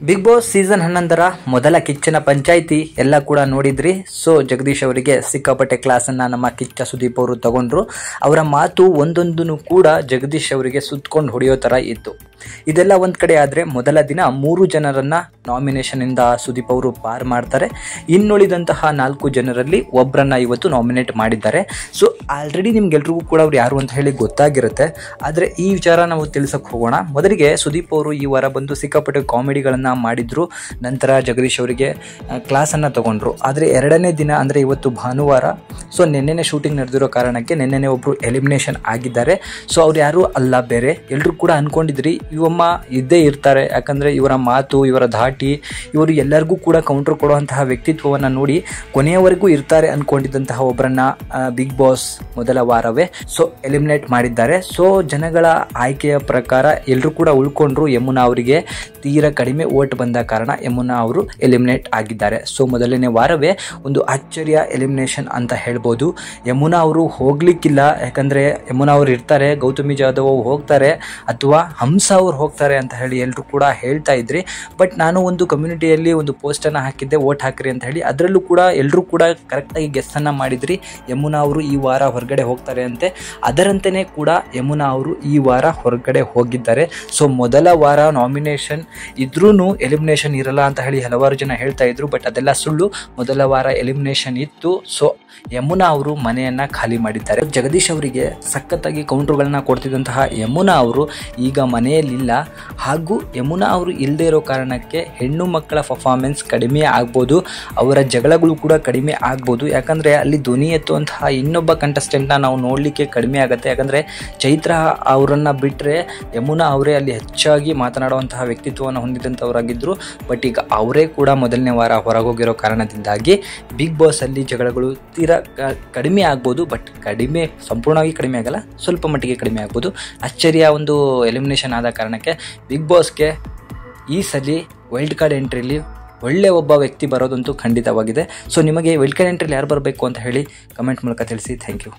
Big boss season 11 ಮೊದಲ ಕಿಚ್ಚನ ಪಂಚಾಯಿತಿ ಎಲ್ಲ ಕೂಡ ನೋಡಿದ್ರಿ. ಸೊ ಜಗದೀಶ್ ಅವರಿಗೆ ಸಿಕ್ಕಾಪಟ್ಟೆ ಕ್ಲಾಸ್ ಅನ್ನ ನಮ್ಮ ಕಿಚ್ಚ ಸುದೀಪ್ ಅವರು ತಗೊಂಡ್ರು. ಅವರ ಮಾತು ಒಂದೊಂದನ್ನು ಕೂಡ ಜಗದೀಶ್ ಅವರಿಗೆ ಸುತ್ಕೊಂಡು ಹೊಡೆಯೋ ತರ ಇತ್ತು. ಇದೆಲ್ಲ ಒಂದ್ ಕಡೆ ಆದ್ರೆ ಮೊದಲ ದಿನ 3 ಜನರನ್ನ ನಾಮಿನೇಷನ್ ಇಂದ ಸುದೀಪ್ ಅವರು ಪಾರ್ ಮಾಡ್ತಾರೆ. ಇನ್ನುಳಿದಂತಹ 4 ಜನರಲ್ಲಿ ಒಬ್ಬರನ್ನ ಇವತ್ತು ನಾಮಿನೇಟ್ ಮಾಡಿದ್ದಾರೆ. ಸೊ ಆಲ್ರೆಡಿ ನಿಮ್ಗೆಲ್ರಿಗೂ ಕೂಡ ಅವ್ರು ಯಾರು ಅಂತ ಹೇಳಿ ಗೊತ್ತಾಗಿರುತ್ತೆ. ಆದ್ರೆ ಈ ವಿಚಾರ ನಾವು ತಿಳಿಸಕ್ ಹೋಗೋಣ. ಮೊದಲಿಗೆ ಸುದೀಪ್ ಅವರು ಈ ವಾರ ಬಂದು ಸಿಕ್ಕಾಪಟ್ಟೆ ಕಾಮಿಡಿಗಳನ್ನ ಮಾಡಿದ್ರು. ನಂತರ ಜಗದೀಶ್ ಅವರಿಗೆ ಕ್ಲಾಸ್ ಅನ್ನ ತಗೊಂಡ್ರು. ಆದ್ರೆ ಎರಡನೇ ದಿನ ಅಂದ್ರೆ ಇವತ್ತು ಭಾನುವಾರ. ಸೊ ನಿನ್ನೆನೆ ಶೂಟಿಂಗ್ ನಡೆದಿರೋ ಕಾರಣಕ್ಕೆ ನಿನ್ನೆನೆ ಒಬ್ರು ಎಲಿಮಿನೇಷನ್ ಆಗಿದ್ದಾರೆ. ಸೊ ಅವ್ರು ಯಾರು ಅಲ್ಲ ಬೇರೆ, ಎಲ್ರು ಕೂಡ ಅನ್ಕೊಂಡಿದ್ರಿ ಇವಮ್ಮ ಇದ್ದೇ ಇರ್ತಾರೆ. ಯಾಕಂದ್ರೆ ಇವರ ಮಾತು, ಇವರ ಧಾಟಿ, ಇವರು ಎಲ್ಲರಿಗೂ ಕೂಡ ಕೌಂಟರ್ ಕೊಡುವಂತಹ ವ್ಯಕ್ತಿತ್ವವನ್ನು ನೋಡಿ ಕೊನೆಯವರೆಗೂ ಇರ್ತಾರೆ ಅನ್ಕೊಂಡಿದ್ದಂತಹ ಒಬ್ಬರನ್ನ ಬಿಗ್ ಬಾಸ್ ಮೊದಲ ವಾರವೇ ಎಲಿಮಿನೇಟ್ ಮಾಡಿದ್ದಾರೆ. ಸೊ ಜನಗಳ ಆಯ್ಕೆಯ ಪ್ರಕಾರ ಎಲ್ಲರೂ ಕೂಡ ಉಳ್ಕೊಂಡ್ರು. ಯಮುನಾ ಅವರಿಗೆ ತೀರಾ ಕಡಿಮೆ ವೋಟ್ ಬಂದ ಕಾರಣ ಯಮುನಾ ಅವರು ಎಲಿಮಿನೇಟ್ ಆಗಿದ್ದಾರೆ. ಸೊ ಮೊದಲನೇ ವಾರವೇ ಒಂದು ಅಚ್ಚರಿಯ ಎಲಿಮಿನೇಷನ್ ಅಂತ ಹೇಳ್ಬೋದು. ಯಮುನಾ ಅವರು ಹೋಗ್ಲಿಕ್ಕಿಲ್ಲ, ಯಾಕಂದ್ರೆ ಯಮುನಾ ಅವರು ಇರ್ತಾರೆ, ಗೌತಮಿ ಜಾಧವ್ ಹೋಗ್ತಾರೆ ಅಥವಾ ಹಂಸ ಅವ್ರು ಹೋಗ್ತಾರೆ ಅಂತ ಹೇಳಿ ಎಲ್ಲರೂ ಕೂಡ ಹೇಳ್ತಾ ಇದ್ರಿ. ಬಟ್ ನಾನು ಒಂದು ಕಮ್ಯುನಿಟಿಯಲ್ಲಿ ಒಂದು ಪೋಸ್ಟ್ ಅನ್ನ ಹಾಕಿದ್ದೆ, ವೋಟ್ ಹಾಕ್ರಿ ಅಂತ ಹೇಳಿ. ಅದರಲ್ಲೂ ಕೂಡ ಎಲ್ಲರೂ ಕೂಡ ಕರೆಕ್ಟಾಗಿ ಗೆಸ್ ಅನ್ನ ಮಾಡಿದ್ರಿ. ಯಮುನಾ ಅವರು ಈ ವಾರ ಹೊರಗಡೆ ಹೋಗ್ತಾರೆ ಅಂತೆ. ಅದರಂತೆಯೇ ಕೂಡ ಯಮುನಾ ಅವರು ಈ ವಾರ ಹೊರಗಡೆ ಹೋಗಿದ್ದಾರೆ. ಸೊ ಮೊದಲ ವಾರ ನಾಮಿನೇಷನ್ ಇದ್ರೂ ಎಲಿಮಿನೇಷನ್ ಇರಲ್ಲ ಅಂತ ಹೇಳಿ ಹಲವಾರು ಜನ ಹೇಳ್ತಾ ಇದ್ರು. ಬಟ್ ಅದೆಲ್ಲ ಸುಳ್ಳು. ಮೊದಲ ವಾರ ಎಲಿಮಿನೇಷನ್ ಇತ್ತು. ಸೊ ಯಮುನಾ ಅವರು ಮನೆಯನ್ನ ಖಾಲಿ ಮಾಡಿದ್ದಾರೆ. ಜಗದೀಶ್ ಅವರಿಗೆ ಸಖತ್ತಾಗಿ ಕೌಂಟರ್ಗಳನ್ನ ಕೊಡ್ತಿದ್ದಂತಹ ಯಮುನಾ ಅವರು ಈಗ ಮನೆಯಲ್ಲಿಲ್ಲ. ಹಾಗೂ ಯಮುನಾ ಅವರು ಇಲ್ಲದೆ ಇರೋ ಕಾರಣಕ್ಕೆ ಹೆಣ್ಣು ಮಕ್ಕಳ ಪರ್ಫಾರ್ಮೆನ್ಸ್ ಕಡಿಮೆ ಆಗ್ಬೋದು, ಅವರ ಜಗಳಗಳು ಕೂಡ ಕಡಿಮೆ ಆಗ್ಬೋದು. ಯಾಕಂದ್ರೆ ಅಲ್ಲಿ ಧ್ವನಿ ಎತ್ತುವಂತಹ ಇನ್ನೊಬ್ಬ ಕಂಟೆಸ್ಟೆಂಟ್ನ ನಾವು ನೋಡಲಿಕ್ಕೆ ಕಡಿಮೆ ಆಗುತ್ತೆ. ಯಾಕಂದ್ರೆ ಚೈತ್ರ ಅವರನ್ನ ಬಿಟ್ಟರೆ ಯಮುನಾ ಅವರೇ ಅಲ್ಲಿ ಹೆಚ್ಚಾಗಿ ಮಾತನಾಡುವಂತಹ ವ್ಯಕ್ತಿತ್ವವನ್ನು ಹೊಂದಿದಂಥವರಾಗಿದ್ದರು. ಬಟ್ ಈಗ ಅವರೇ ಕೂಡ ಮೊದಲನೇ ವಾರ ಹೊರಗೋಗಿರೋ ಕಾರಣದಿಂದಾಗಿ ಬಿಗ್ ಬಾಸ್ ಅಲ್ಲಿ ಜಗಳಗಳು ತೀರಾ ಕಡಿಮೆ ಆಗ್ಬೋದು. ಬಟ್ ಸಂಪೂರ್ಣವಾಗಿ ಕಡಿಮೆ ಆಗಲ್ಲ, ಸ್ವಲ್ಪ ಮಟ್ಟಿಗೆ ಕಡಿಮೆ ಆಗ್ಬೋದು. ಅಚ್ಚರಿಯ ಒಂದು ಎಲಿಮಿನೇಷನ್ ಆದ ಕಾರಣಕ್ಕೆ ಬಿಗ್ ಬಾಸ್ಗೆ ಈ ಸಲ ವೈಲ್ಡ್ ಕಾರ್ಡ್ ಎಂಟ್ರಿಲಿ ಒಳ್ಳೆ ಒಬ್ಬ ವ್ಯಕ್ತಿ ಬರೋದಂತೂ ಖಂಡಿತವಾಗಿದೆ. ಸೊ ನಿಮಗೆ ವೈಲ್ಡ್ ಕಾರ್ಡ್ ಎಂಟ್ರಿಲಿ ಯಾರು ಬರಬೇಕು ಅಂತ ಹೇಳಿ ಕಮೆಂಟ್ ಮೂಲಕ ತಿಳಿಸಿ. Thank you.